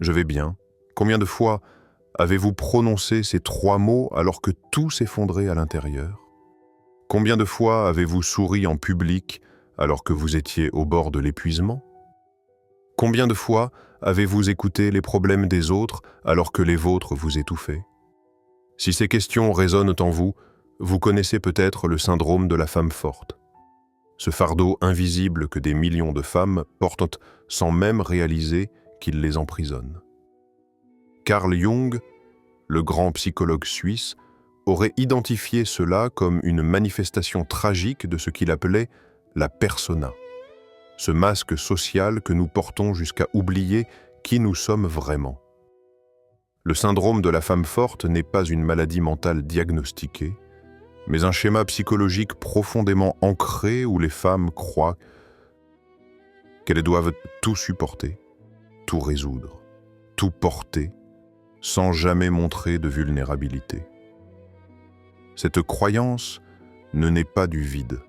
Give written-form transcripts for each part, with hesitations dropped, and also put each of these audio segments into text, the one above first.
Je vais bien. Combien de fois avez-vous prononcé ces 3 mots alors que tout s'effondrait à l'intérieur? Combien de fois avez-vous souri en public alors que vous étiez au bord de l'épuisement? Combien de fois avez-vous écouté les problèmes des autres alors que les vôtres vous étouffaient? Si ces questions résonnent en vous, vous connaissez peut-être le syndrome de la femme forte. Ce fardeau invisible que des millions de femmes portent sans même réaliser qu'il les emprisonne. Carl Jung, le grand psychologue suisse, aurait identifié cela comme une manifestation tragique de ce qu'il appelait la persona, ce masque social que nous portons jusqu'à oublier qui nous sommes vraiment. Le syndrome de la femme forte n'est pas une maladie mentale diagnostiquée, mais un schéma psychologique profondément ancré où les femmes croient qu'elles doivent tout supporter, tout résoudre, tout porter, sans jamais montrer de vulnérabilité. Cette croyance ne naît pas du vide.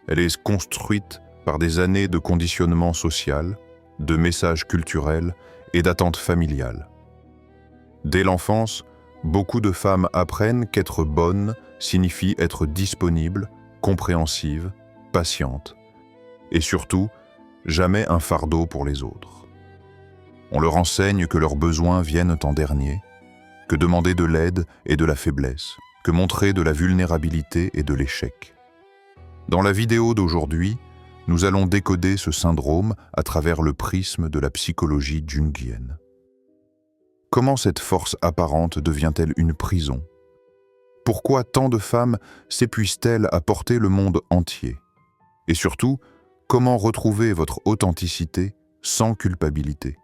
Elle est construite par des années de conditionnement social, de messages culturels et d'attentes familiales. Dès l'enfance, beaucoup de femmes apprennent qu'être bonne signifie être disponible, compréhensive, patiente, et surtout, jamais un fardeau pour les autres. On leur enseigne que leurs besoins viennent en dernier, que demander de l'aide est de la faiblesse, que montrer de la vulnérabilité est de l'échec. Dans la vidéo d'aujourd'hui, nous allons décoder ce syndrome à travers le prisme de la psychologie jungienne. Comment cette force apparente devient-elle une prison? Pourquoi tant de femmes s'épuisent-elles à porter le monde entier? Et surtout, comment retrouver votre authenticité sans culpabilité?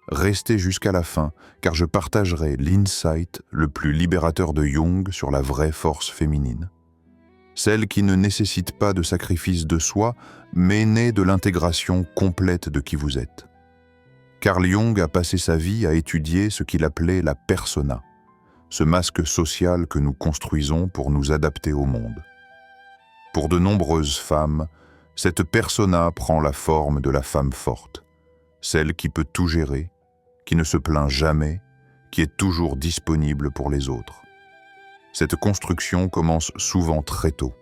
Restez jusqu'à la fin, car je partagerai l'insight le plus libérateur de Jung sur la vraie force féminine. Celle qui ne nécessite pas de sacrifice de soi, mais naît de l'intégration complète de qui vous êtes. Carl Jung a passé sa vie à étudier ce qu'il appelait la persona, ce masque social que nous construisons pour nous adapter au monde. Pour de nombreuses femmes, cette persona prend la forme de la femme forte, celle qui peut tout gérer, qui ne se plaint jamais, qui est toujours disponible pour les autres. Cette construction commence souvent très tôt.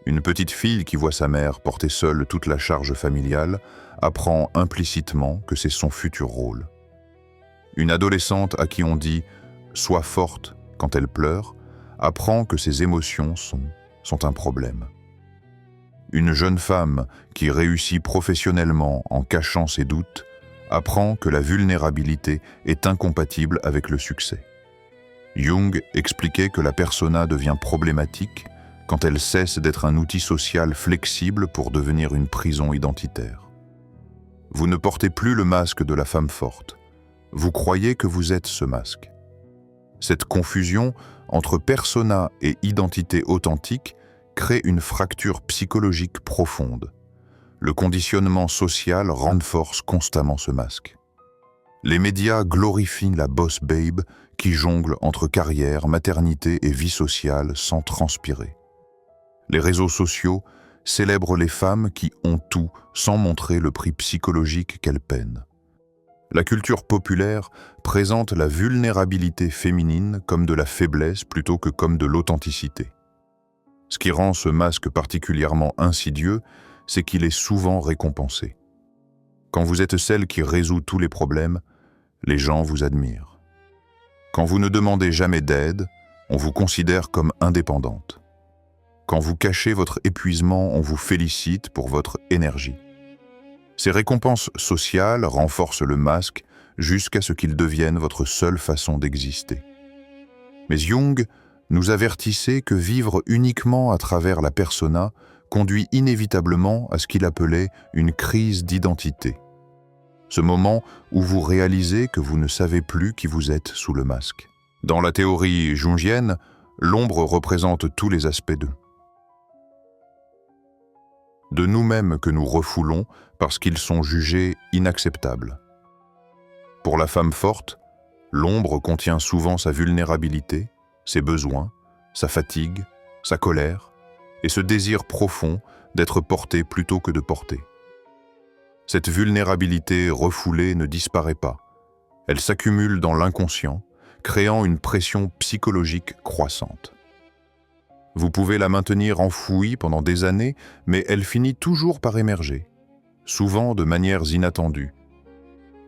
Une petite fille qui voit sa mère porter seule toute la charge familiale apprend implicitement que c'est son futur rôle. Une adolescente à qui on dit « sois forte » quand elle pleure, apprend que ses émotions sont un problème. Une jeune femme qui réussit professionnellement en cachant ses doutes apprend que la vulnérabilité est incompatible avec le succès. Jung expliquait que la persona devient problématique quand elle cesse d'être un outil social flexible pour devenir une prison identitaire. Vous ne portez plus le masque de la femme forte. Vous croyez que vous êtes ce masque. Cette confusion entre persona et identité authentique crée une fracture psychologique profonde. Le conditionnement social renforce constamment ce masque. Les médias glorifient la boss babe qui jongle entre carrière, maternité et vie sociale sans transpirer. Les réseaux sociaux célèbrent les femmes qui ont tout sans montrer le prix psychologique qu'elles peinent. La culture populaire présente la vulnérabilité féminine comme de la faiblesse plutôt que comme de l'authenticité. Ce qui rend ce masque particulièrement insidieux, c'est qu'il est souvent récompensé. Quand vous êtes celle qui résout tous les problèmes, les gens vous admirent. Quand vous ne demandez jamais d'aide, on vous considère comme indépendante. Quand vous cachez votre épuisement, on vous félicite pour votre énergie. Ces récompenses sociales renforcent le masque jusqu'à ce qu'il devienne votre seule façon d'exister. Mais Jung nous avertissait que vivre uniquement à travers la persona conduit inévitablement à ce qu'il appelait une crise d'identité. Ce moment où vous réalisez que vous ne savez plus qui vous êtes sous le masque. Dans la théorie jungienne, l'ombre représente tous les aspects de nous-mêmes que nous refoulons parce qu'ils sont jugés inacceptables. Pour la femme forte, l'ombre contient souvent sa vulnérabilité, ses besoins, sa fatigue, sa colère et ce désir profond d'être portée plutôt que de porter. Cette vulnérabilité refoulée ne disparaît pas. Elle s'accumule dans l'inconscient, créant une pression psychologique croissante. Vous pouvez la maintenir enfouie pendant des années, mais elle finit toujours par émerger, souvent de manières inattendues.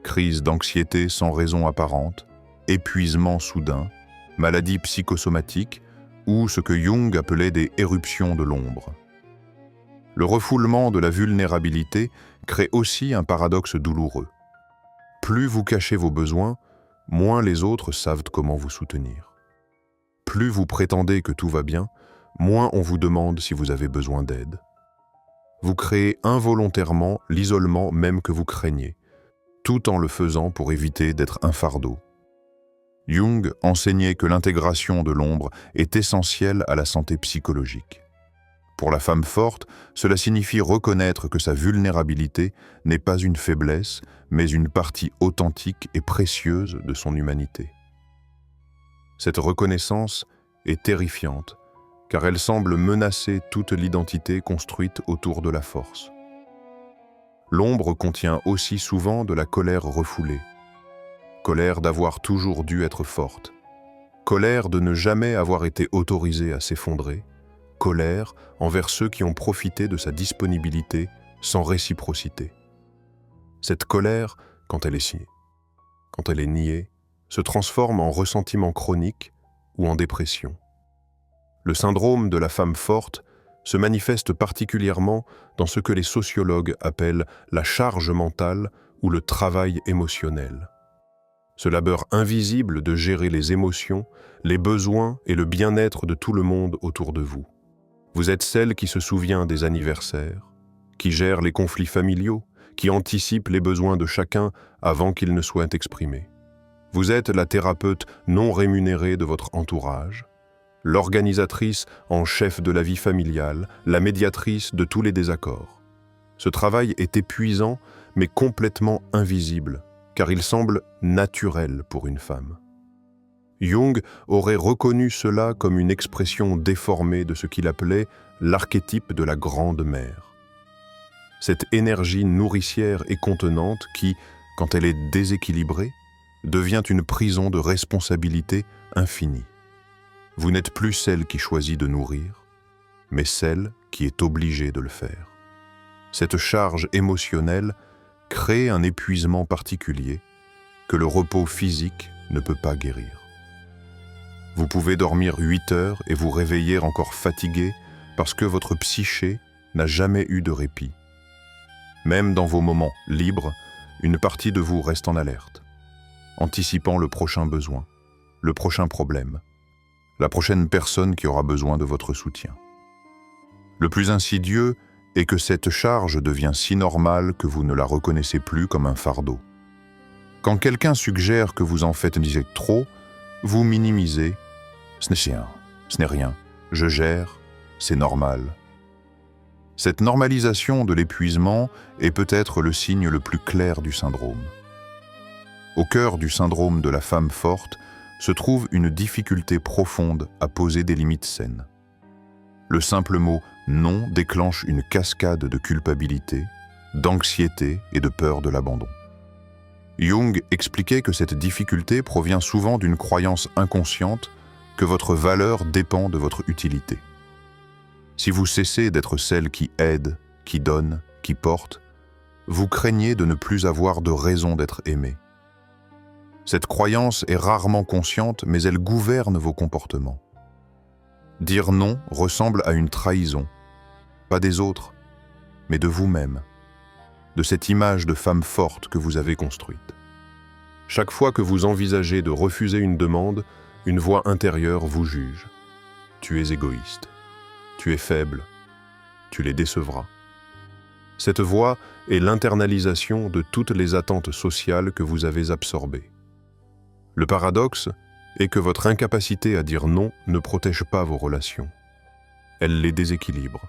Crise d'anxiété sans raison apparente, épuisement soudain, maladie psychosomatique ou ce que Jung appelait des éruptions de l'ombre. Le refoulement de la vulnérabilité crée aussi un paradoxe douloureux. Plus vous cachez vos besoins, moins les autres savent comment vous soutenir. Plus vous prétendez que tout va bien, moins on vous demande si vous avez besoin d'aide. Vous créez involontairement l'isolement même que vous craignez, tout en le faisant pour éviter d'être un fardeau. Jung enseignait que l'intégration de l'ombre est essentielle à la santé psychologique. Pour la femme forte, cela signifie reconnaître que sa vulnérabilité n'est pas une faiblesse, mais une partie authentique et précieuse de son humanité. Cette reconnaissance est terrifiante, car elle semble menacer toute l'identité construite autour de la force. L'ombre contient aussi souvent de la colère refoulée. Colère d'avoir toujours dû être forte. Colère de ne jamais avoir été autorisée à s'effondrer. Colère envers ceux qui ont profité de sa disponibilité sans réciprocité. Cette colère, quand elle est niée, se transforme en ressentiment chronique ou en dépression. Le syndrome de la femme forte se manifeste particulièrement dans ce que les sociologues appellent la charge mentale ou le travail émotionnel. Ce labeur invisible de gérer les émotions, les besoins et le bien-être de tout le monde autour de vous. Vous êtes celle qui se souvient des anniversaires, qui gère les conflits familiaux, qui anticipe les besoins de chacun avant qu'ils ne soient exprimés. Vous êtes la thérapeute non rémunérée de votre entourage, l'organisatrice en chef de la vie familiale, la médiatrice de tous les désaccords. Ce travail est épuisant, mais complètement invisible, car il semble naturel pour une femme. Jung aurait reconnu cela comme une expression déformée de ce qu'il appelait l'archétype de la grande mère. Cette énergie nourricière et contenante qui, quand elle est déséquilibrée, devient une prison de responsabilité infinie. Vous n'êtes plus celle qui choisit de nourrir, mais celle qui est obligée de le faire. Cette charge émotionnelle crée un épuisement particulier que le repos physique ne peut pas guérir. Vous pouvez dormir 8 heures et vous réveiller encore fatigué parce que votre psyché n'a jamais eu de répit. Même dans vos moments libres, une partie de vous reste en alerte, anticipant le prochain besoin, le prochain problème, la prochaine personne qui aura besoin de votre soutien. Le plus insidieux est que cette charge devient si normale que vous ne la reconnaissez plus comme un fardeau. Quand quelqu'un suggère que vous en faites trop, vous minimisez « ce n'est rien, je gère, c'est normal ». Cette normalisation de l'épuisement est peut-être le signe le plus clair du syndrome. Au cœur du syndrome de la femme forte se trouve une difficulté profonde à poser des limites saines. Le simple mot « non » déclenche une cascade de culpabilité, d'anxiété et de peur de l'abandon. Jung expliquait que cette difficulté provient souvent d'une croyance inconsciente que votre valeur dépend de votre utilité. Si vous cessez d'être celle qui aide, qui donne, qui porte, vous craignez de ne plus avoir de raison d'être aimé. Cette croyance est rarement consciente, mais elle gouverne vos comportements. Dire non ressemble à une trahison, pas des autres, mais de vous-même, de cette image de femme forte que vous avez construite. Chaque fois que vous envisagez de refuser une demande, une voix intérieure vous juge. Tu es égoïste, tu es faible, tu les décevras. Cette voix est l'internalisation de toutes les attentes sociales que vous avez absorbées. Le paradoxe est que votre incapacité à dire non ne protège pas vos relations. Elle les déséquilibre.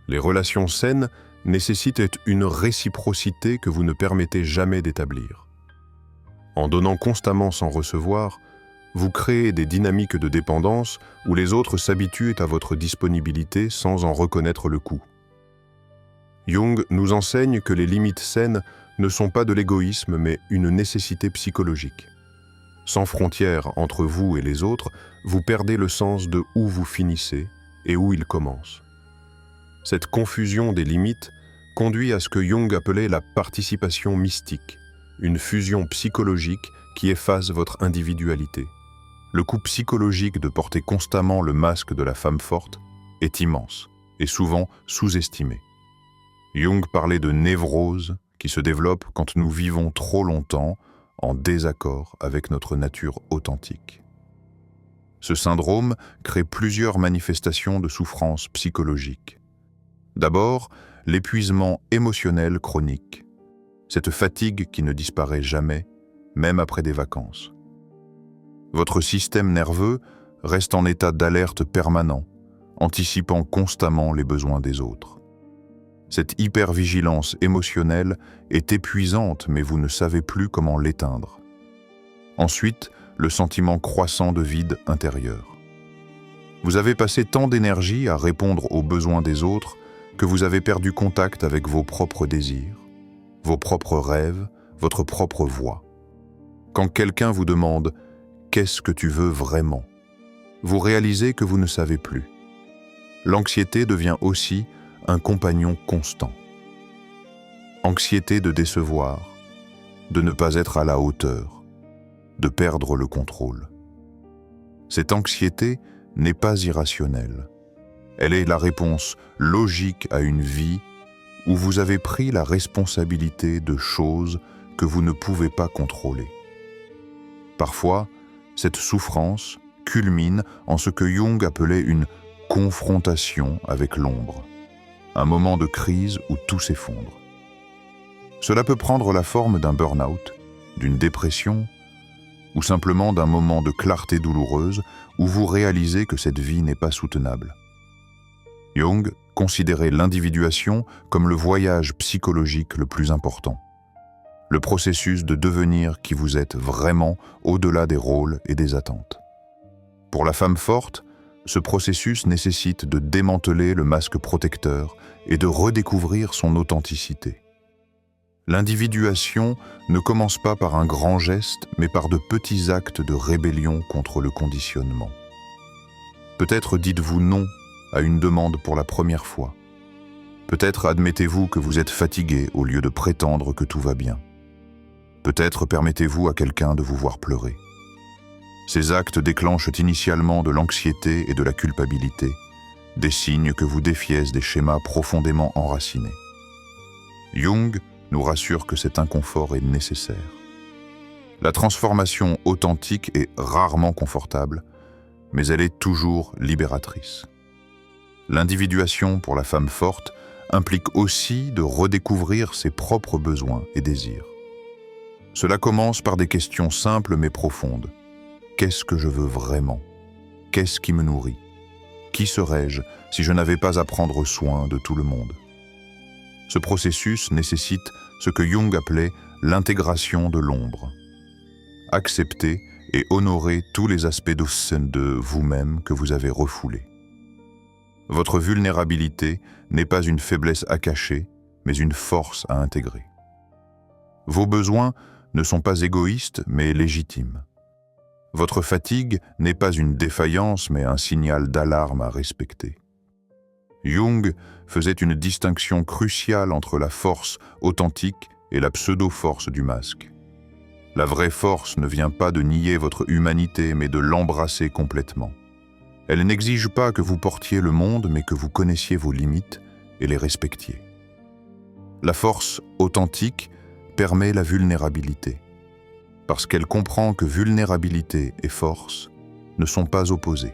Les relations saines nécessitent une réciprocité que vous ne permettez jamais d'établir. En donnant constamment sans recevoir, vous créez des dynamiques de dépendance où les autres s'habituent à votre disponibilité sans en reconnaître le coût. Jung nous enseigne que les limites saines ne sont pas de l'égoïsme mais une nécessité psychologique. Sans frontières entre vous et les autres, vous perdez le sens de où vous finissez et où il commence. Cette confusion des limites conduit à ce que Jung appelait la participation mystique, une fusion psychologique qui efface votre individualité. Le coût psychologique de porter constamment le masque de la femme forte est immense et souvent sous-estimé. Jung parlait de névrose qui se développe quand nous vivons trop longtemps en désaccord avec notre nature authentique. Ce syndrome crée plusieurs manifestations de souffrance psychologique. D'abord, l'épuisement émotionnel chronique, cette fatigue qui ne disparaît jamais, même après des vacances. Votre système nerveux reste en état d'alerte permanent, anticipant constamment les besoins des autres. Cette hypervigilance émotionnelle est épuisante, mais vous ne savez plus comment l'éteindre. Ensuite, le sentiment croissant de vide intérieur. Vous avez passé tant d'énergie à répondre aux besoins des autres que vous avez perdu contact avec vos propres désirs, vos propres rêves, votre propre voix. Quand quelqu'un vous demande « Qu'est-ce que tu veux vraiment ?», vous réalisez que vous ne savez plus. L'anxiété devient aussi un compagnon constant. Anxiété de décevoir, de ne pas être à la hauteur, de perdre le contrôle. Cette anxiété n'est pas irrationnelle. Elle est la réponse logique à une vie où vous avez pris la responsabilité de choses que vous ne pouvez pas contrôler. Parfois, cette souffrance culmine en ce que Jung appelait une confrontation avec l'ombre, un moment de crise où tout s'effondre. Cela peut prendre la forme d'un burn-out, d'une dépression, ou simplement d'un moment de clarté douloureuse où vous réalisez que cette vie n'est pas soutenable. Jung considérait l'individuation comme le voyage psychologique le plus important, le processus de devenir qui vous êtes vraiment au-delà des rôles et des attentes. Pour la femme forte, ce processus nécessite de démanteler le masque protecteur et de redécouvrir son authenticité. L'individuation ne commence pas par un grand geste, mais par de petits actes de rébellion contre le conditionnement. Peut-être dites-vous non à une demande pour la première fois. Peut-être admettez-vous que vous êtes fatigué au lieu de prétendre que tout va bien. Peut-être permettez-vous à quelqu'un de vous voir pleurer. Ces actes déclenchent initialement de l'anxiété et de la culpabilité, des signes que vous défiez des schémas profondément enracinés. Jung nous rassure que cet inconfort est nécessaire. La transformation authentique est rarement confortable, mais elle est toujours libératrice. L'individuation pour la femme forte implique aussi de redécouvrir ses propres besoins et désirs. Cela commence par des questions simples mais profondes. Qu'est-ce que je veux vraiment? Qu'est-ce qui me nourrit? Qui serais-je si je n'avais pas à prendre soin de tout le monde? Ce processus nécessite ce que Jung appelait l'intégration de l'ombre. Accepter et honorer tous les aspects de vous-même que vous avez refoulés. Votre vulnérabilité n'est pas une faiblesse à cacher, mais une force à intégrer. Vos besoins ne sont pas égoïstes, mais légitimes. Votre fatigue n'est pas une défaillance, mais un signal d'alarme à respecter. Jung faisait une distinction cruciale entre la force authentique et la pseudo-force du masque. La vraie force ne vient pas de nier votre humanité, mais de l'embrasser complètement. Elle n'exige pas que vous portiez le monde, mais que vous connaissiez vos limites et les respectiez. La force authentique permet la vulnérabilité, parce qu'elle comprend que vulnérabilité et force ne sont pas opposées,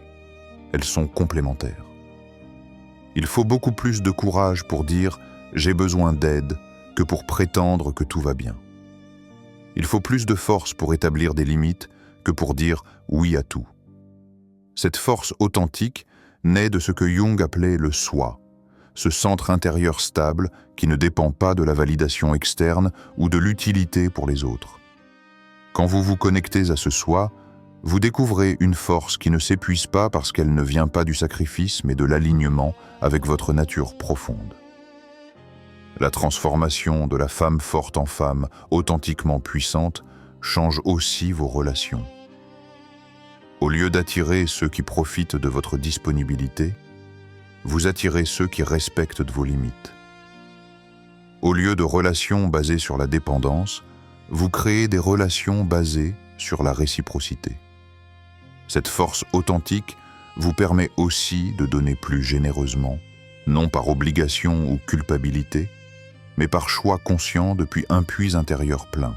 elles sont complémentaires. Il faut beaucoup plus de courage pour dire « j'ai besoin d'aide » que pour prétendre que tout va bien. Il faut plus de force pour établir des limites que pour dire « oui à tout ». Cette force authentique naît de ce que Jung appelait le soi, ce centre intérieur stable qui ne dépend pas de la validation externe ou de l'utilité pour les autres. Quand vous vous connectez à ce soi, vous découvrez une force qui ne s'épuise pas parce qu'elle ne vient pas du sacrifice mais de l'alignement avec votre nature profonde. La transformation de la femme forte en femme, authentiquement puissante, change aussi vos relations. Au lieu d'attirer ceux qui profitent de votre disponibilité, vous attirez ceux qui respectent vos limites. Au lieu de relations basées sur la dépendance, vous créez des relations basées sur la réciprocité. Cette force authentique vous permet aussi de donner plus généreusement, non par obligation ou culpabilité, mais par choix conscient depuis un puits intérieur plein.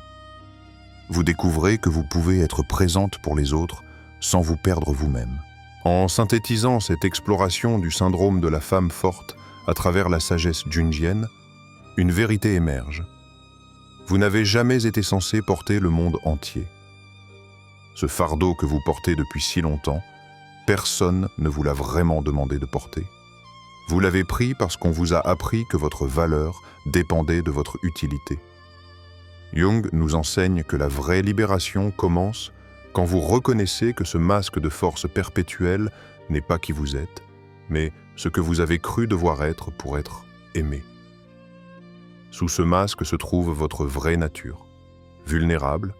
Vous découvrez que vous pouvez être présente pour les autres sans vous perdre vous-même. En synthétisant cette exploration du syndrome de la femme forte à travers la sagesse jungienne, une vérité émerge. Vous n'avez jamais été censé porter le monde entier. Ce fardeau que vous portez depuis si longtemps, personne ne vous l'a vraiment demandé de porter. Vous l'avez pris parce qu'on vous a appris que votre valeur dépendait de votre utilité. Jung nous enseigne que la vraie libération commence quand vous reconnaissez que ce masque de force perpétuelle n'est pas qui vous êtes, mais ce que vous avez cru devoir être pour être aimé. Sous ce masque se trouve votre vraie nature, vulnérable,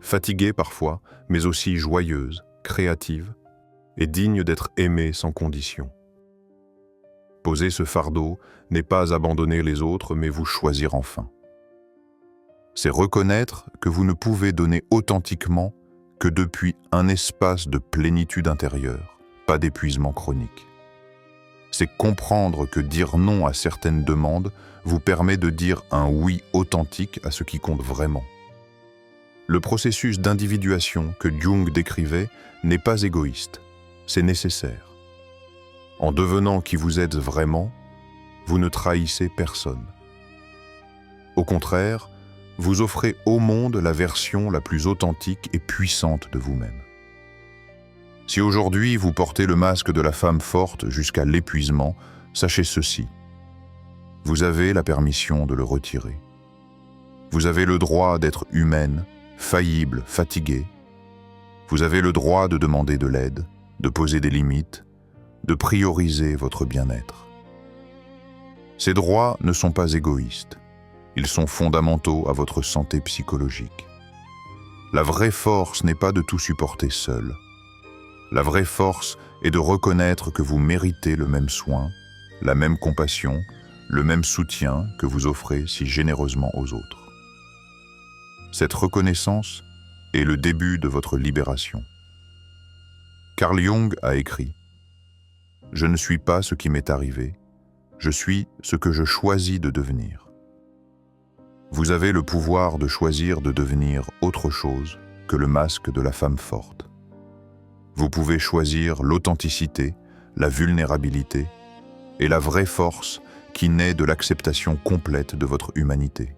fatiguée parfois, mais aussi joyeuse, créative, et digne d'être aimée sans condition. Poser ce fardeau n'est pas abandonner les autres, mais vous choisir enfin. C'est reconnaître que vous ne pouvez donner authentiquement que depuis un espace de plénitude intérieure, pas d'épuisement chronique. C'est comprendre que dire non à certaines demandes vous permet de dire un oui authentique à ce qui compte vraiment. Le processus d'individuation que Jung décrivait n'est pas égoïste, c'est nécessaire. En devenant qui vous êtes vraiment, vous ne trahissez personne. Au contraire, vous offrez au monde la version la plus authentique et puissante de vous-même. Si aujourd'hui vous portez le masque de la femme forte jusqu'à l'épuisement, sachez ceci. Vous avez la permission de le retirer. Vous avez le droit d'être humaine, faillible, fatiguée. Vous avez le droit de demander de l'aide, de poser des limites, de prioriser votre bien-être. Ces droits ne sont pas égoïstes. Ils sont fondamentaux à votre santé psychologique. La vraie force n'est pas de tout supporter seul. La vraie force est de reconnaître que vous méritez le même soin, la même compassion, le même soutien que vous offrez si généreusement aux autres. Cette reconnaissance est le début de votre libération. Carl Jung a écrit « Je ne suis pas ce qui m'est arrivé, je suis ce que je choisis de devenir. » Vous avez le pouvoir de choisir de devenir autre chose que le masque de la femme forte. Vous pouvez choisir l'authenticité, la vulnérabilité et la vraie force qui naît de l'acceptation complète de votre humanité.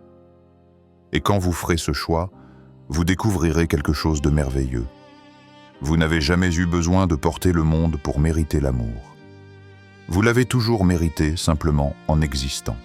Et quand vous ferez ce choix, vous découvrirez quelque chose de merveilleux. Vous n'avez jamais eu besoin de porter le monde pour mériter l'amour. Vous l'avez toujours mérité simplement en existant.